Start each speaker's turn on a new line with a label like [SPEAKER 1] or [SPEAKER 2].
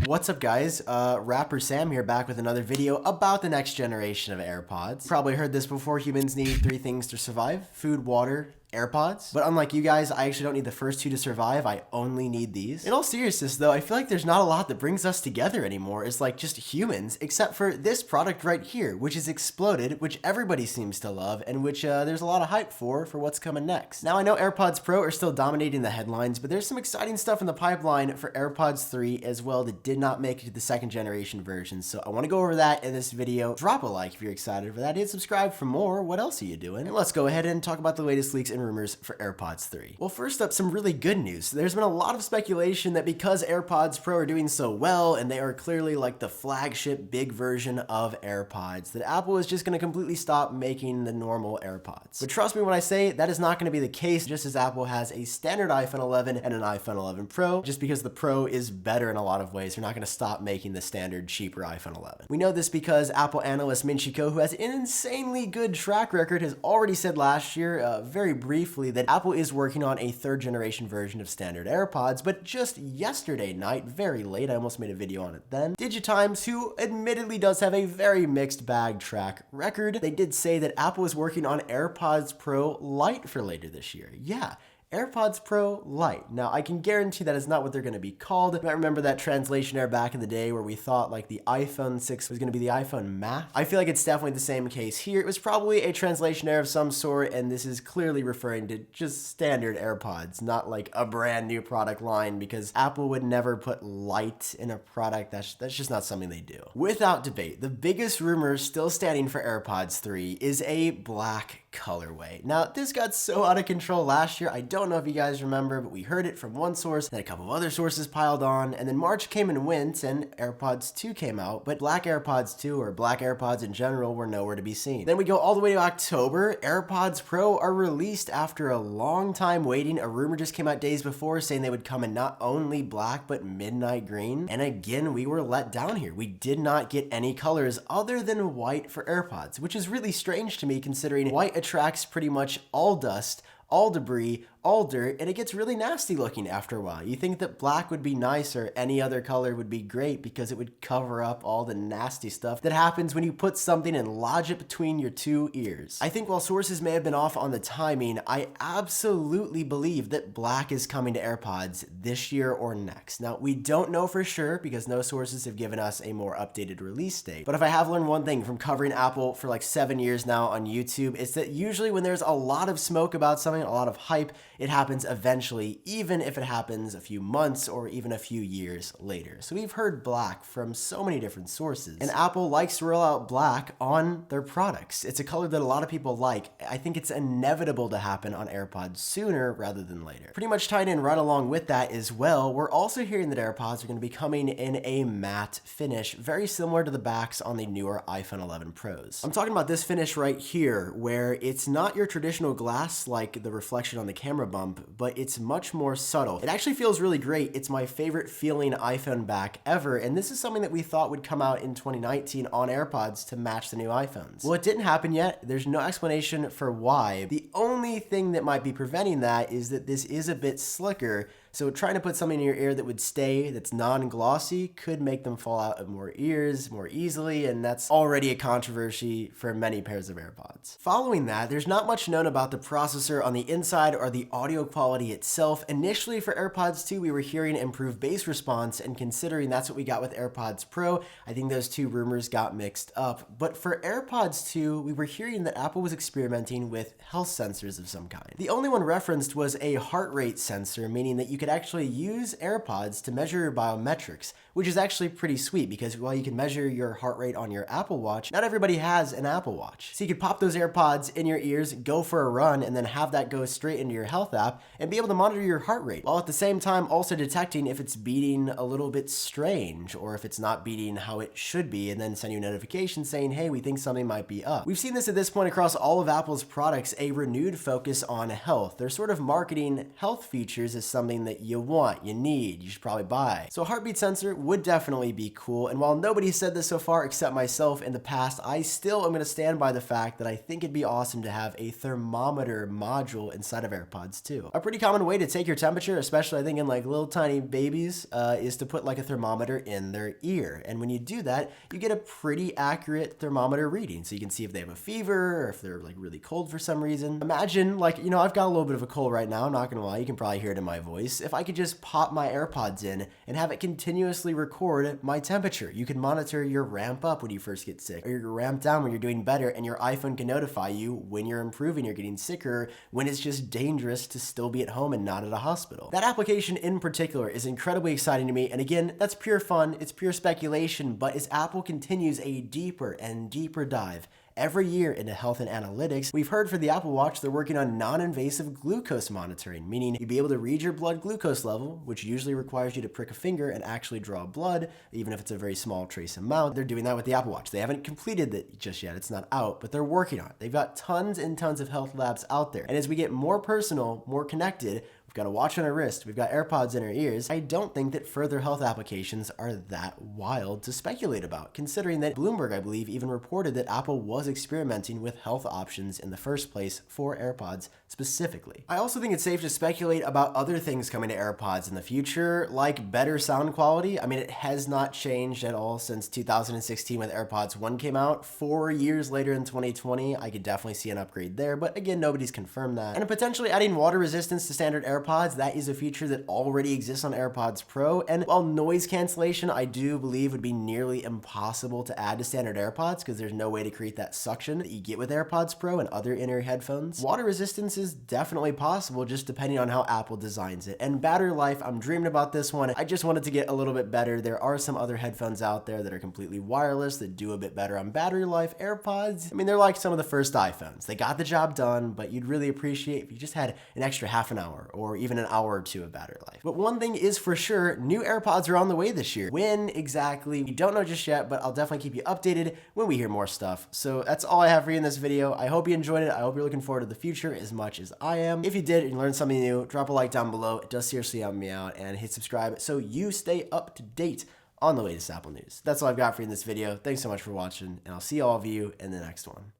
[SPEAKER 1] What's up, guys? Rapper Sam here, back with another video about the next generation of AirPods. Probably heard this before. Humans need 3 things to survive: food, water, AirPods. But unlike you guys, I actually don't need the first 2 to survive. I only need these. In all seriousness though, I feel like there's not a lot that brings us together anymore as like just humans, except for this product right here, which is Exploded, which everybody seems to love, and which there's a lot of hype for what's coming next. Now I know AirPods Pro are still dominating the headlines, but there's some exciting stuff in the pipeline for AirPods 3 as well that did not make it to the 2nd generation version. So I want to go over that in this video. Drop a like if you're excited for that, and subscribe for more. What else are you doing? And let's go ahead and talk about the latest leaks and rumors for AirPods 3. Well, first up, some really good news. There's been a lot of speculation that because AirPods Pro are doing so well and they are clearly like the flagship big version of AirPods, that Apple is just going to completely stop making the normal AirPods. But trust me when I say that is not going to be the case, just as Apple has a standard iPhone 11 and an iPhone 11 Pro. Just because the Pro is better in a lot of ways, they're not going to stop making the standard cheaper iPhone 11. We know this because Apple analyst Min-Chi Kuo, who has an insanely good track record, has already said last year, very briefly, that Apple is working on a 3rd generation version of standard AirPods. But just yesterday night, very late, I almost made a video on it then, Digitimes, who admittedly does have a very mixed bag track record, they did say that Apple is working on AirPods Pro Lite for later this year. Yeah, AirPods Pro Lite. Now, I can guarantee that is not what they're going to be called. You might remember that translation error back in the day where we thought like the iPhone 6 was going to be the iPhone Max. I feel like it's definitely the same case here. It was probably a translation error of some sort, and this is clearly referring to just standard AirPods, not like a brand new product line, because Apple would never put Lite in a product. That's just not something they do. Without debate, the biggest rumor still standing for AirPods 3 is a black colorway. Now, this got so out of control last year. I don't know if you guys remember, but we heard it from one source, then a couple of other sources piled on, and then March came and went, and AirPods 2 came out, but black AirPods 2, or black AirPods in general, were nowhere to be seen. Then we go all the way to October. AirPods Pro are released after a long time waiting. A rumor just came out days before saying they would come in not only black, but midnight green. And again, we were let down here. We did not get any colors other than white for AirPods, which is really strange to me considering white attracts pretty much all dust, all debris, all dirt, and it gets really nasty looking after a while. You think that black would be nice or any other color would be great because it would cover up all the nasty stuff that happens when you put something and lodge it between your 2 ears. I think while sources may have been off on the timing, I absolutely believe that black is coming to AirPods this year or next. Now, we don't know for sure because no sources have given us a more updated release date. But if I have learned one thing from covering Apple for like 7 years now on YouTube, it's that usually when there's a lot of smoke about something, a lot of hype, it happens eventually, even if it happens a few months or even a few years later. So we've heard black from so many different sources, and Apple likes to roll out black on their products. It's a color that a lot of people like. I think it's inevitable to happen on AirPods sooner rather than later. Pretty much tied in right along with that as well, we're also hearing that AirPods are going to be coming in a matte finish, very similar to the backs on the newer iPhone 11 Pros. I'm talking about this finish right here, where it's not your traditional glass like the reflection on the camera bump, but it's much more subtle. It actually feels really great. It's my favorite feeling iPhone back ever, and this is something that we thought would come out in 2019 on AirPods to match the new iPhones. Well, it didn't happen yet. There's no explanation for why. The only thing that might be preventing that is that this is a bit slicker, so trying to put something in your ear that would stay, that's non-glossy, could make them fall out of more ears more easily, and that's already a controversy for many pairs of AirPods. Following that, there's not much known about the processor on the inside or the audio quality itself. Initially for AirPods 2, we were hearing improved bass response, and considering that's what we got with AirPods Pro, I think those 2 rumors got mixed up. But for AirPods 2, we were hearing that Apple was experimenting with health sensors of some kind. The only one referenced was a heart rate sensor, meaning that you could actually use AirPods to measure your biometrics, which is actually pretty sweet because while you can measure your heart rate on your Apple Watch, not everybody has an Apple Watch. So you could pop those AirPods in your ears, go for a run, and then have that go straight into your health app and be able to monitor your heart rate, while at the same time also detecting if it's beating a little bit strange or if it's not beating how it should be, and then send you a notification saying, hey, we think something might be up. We've seen this at this point across all of Apple's products, a renewed focus on health. They're sort of marketing health features as something that you want, you need, you should probably buy. So a heartbeat sensor would definitely be cool, and while nobody said this so far except myself in the past, I still am going to stand by the fact that I think it'd be awesome to have a thermometer module inside of AirPods AirPods too. A pretty common way to take your temperature, especially I think in like little tiny babies, is to put like a thermometer in their ear. And when you do that, you get a pretty accurate thermometer reading. So you can see if they have a fever or if they're like really cold for some reason. Imagine like, you know, I've got a little bit of a cold right now. I'm not gonna lie, you can probably hear it in my voice. If I could just pop my AirPods in and have it continuously record my temperature. You can monitor your ramp up when you first get sick or your ramp down when you're doing better, and your iPhone can notify you when you're improving, you're getting sicker, when it's just dangerous to still be at home and not at a hospital. That application in particular is incredibly exciting to me, and again, that's pure fun, it's pure speculation, but as Apple continues a deeper and deeper dive every year into health and analytics, we've heard for the Apple Watch they're working on non-invasive glucose monitoring, meaning you'd be able to read your blood glucose level, which usually requires you to prick a finger and actually draw blood, even if it's a very small trace amount. They're doing that with the Apple Watch. They haven't completed it just yet, it's not out, but they're working on it. They've got tons and tons of health labs out there. And as we get more personal, more connected, we've got a watch on our wrist, we've got AirPods in our ears, I don't think that further health applications are that wild to speculate about, considering that Bloomberg, I believe, even reported that Apple was experimenting with health options in the first place for AirPods specifically. I also think it's safe to speculate about other things coming to AirPods in the future, like better sound quality. I mean, it has not changed at all since 2016 when AirPods 1 came out. 4 years later in 2020, I could definitely see an upgrade there, but again, nobody's confirmed that. And potentially adding water resistance to standard AirPods, that is a feature that already exists on AirPods Pro, and while noise cancellation I do believe would be nearly impossible to add to standard AirPods because there's no way to create that suction that you get with AirPods Pro and other in-ear headphones, water resistance is definitely possible just depending on how Apple designs it. And battery life, I'm dreaming about this one. I just wanted to get a little bit better. There are some other headphones out there that are completely wireless that do a bit better on battery life. AirPods, I mean, they're like some of the first iPhones. They got the job done, but you'd really appreciate if you just had an extra half an hour or even an hour or two of battery life. But one thing is for sure, new AirPods are on the way this year. When exactly, we don't know just yet, but I'll definitely keep you updated when we hear more stuff. So that's all I have for you in this video. I hope you enjoyed it. I hope you're looking forward to the future as much as I am. If you did and learned something new, drop a like down below. It does seriously help me out, and hit subscribe so you stay up to date on the latest Apple news. That's all I've got for you in this video. Thanks so much for watching, and I'll see all of you in the next one.